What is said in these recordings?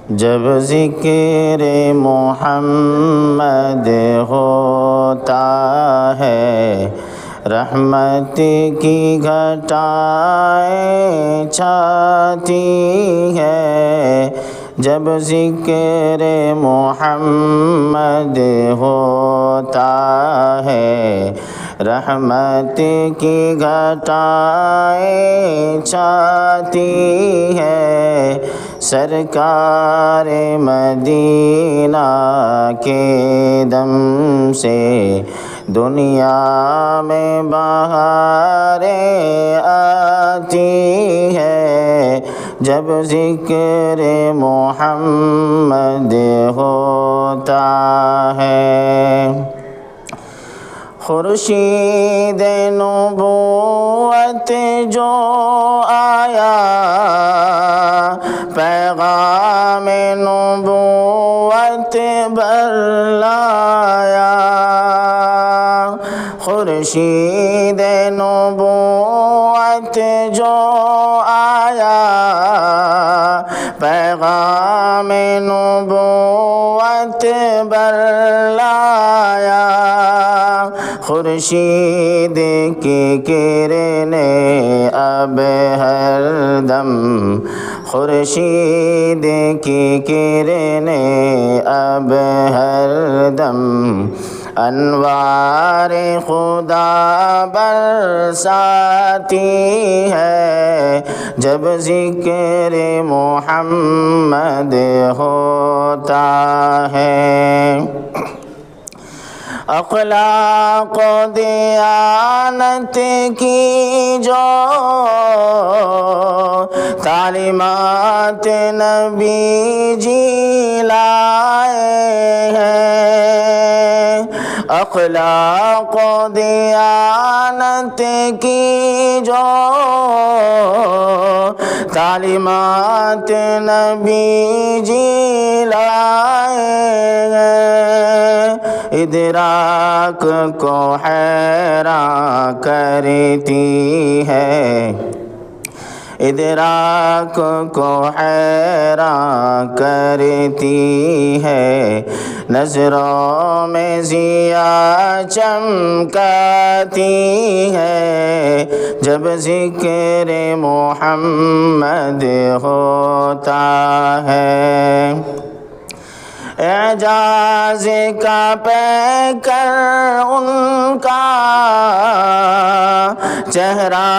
جب ذکر محمد ہوتا ہے رحمت کی گھٹائیں چھاتی ہے، جب ذکر محمد ہوتا ہے رحمت کی گھٹائیں چھاتی ہے، سرکار مدینہ کے دم سے دنیا میں بہاریں آتی ہے، جب ذکر محمد ہوتا ہے۔ خورشید نبوت جو آیا پیغام نبوت برلایا، خورشید نبوت جو آیا پیغام نبوت برلایا، خورشید کی کرنیں اب ہر دم، خورشید کی کرنیں اب ہر دم انوار خدا برساتی ہے، جب ذکر محمد ہوتا ہے۔ اخلاق و دیانت کی جو تعلیمات نبی جی لائے ہیں، اخلاق و دیانت کی جو تعلیمات نبی جی لائے ہیں، ادراک کو حیران کرتی ہے، ادراک کو حیران کرتی ہے، نظروں میں ضیاء چمکاتی ہے، جب ذکر محمد ہوتا ہے۔ اعجاز کا پیکر ان کا چہرہ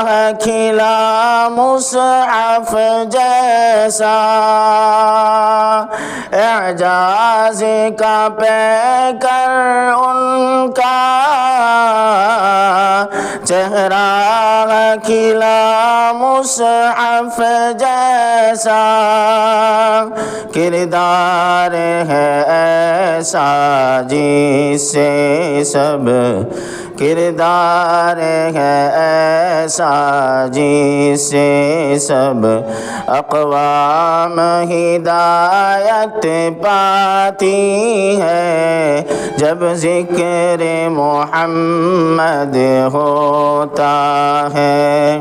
ہے کھلا مصحف جیسا، اعجاز کا پیکر ان کا چہرہ ہے کھلا مصحف جیسا، کردار ہے ایسا جس سے سب، کردار ہے ایسا جس سے سب اقوام ہدایت پاتی ہے، جب ذکر محمد ہوتا ہے۔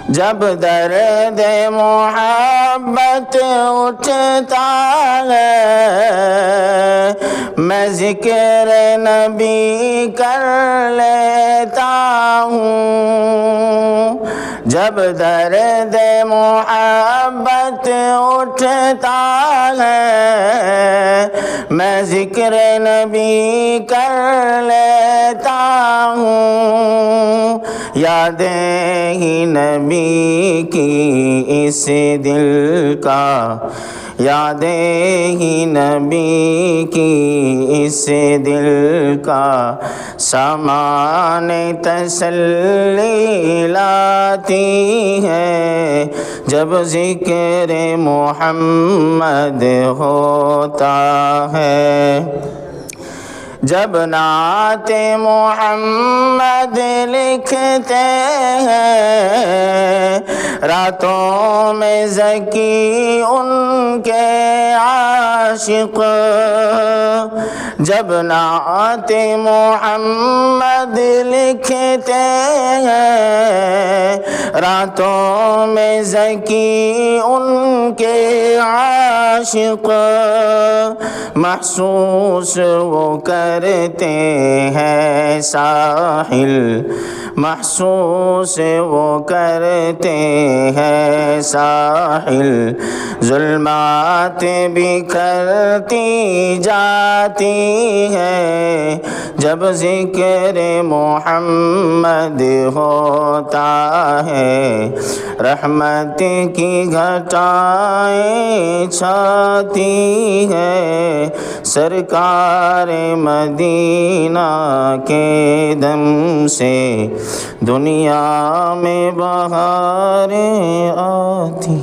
جب درد محبت اٹھتا ہے میں ذکر نبی کر لیتا ہوں، جب درد محبت اٹھتا ہے میں ذکر نبی کر لیتا ہوں، یادیں ہی نبی کی اس دل کا، یادیں ہی نبی کی اس دل کا سامان تسلی لاتی ہے، جب ذکر محمد ہوتا ہے۔ جب نعت محمد لکھتے ہیں راتوں میں زکی ان کے عاشق جب نعت محمد لکھتے ہیں راتوں میں زکی ان کے عاشق محسوس وہ کرتے ہیں ساحل محسوس وہ کرتے ہیں ساحل ظلمات بکھرتی جاتی ہے جب ذکر محمد ہوتا ہے رحمت کی گھٹائیں چھاتی ہے سرکار مدینہ کے دم سے دنیا میں بہاریں آتی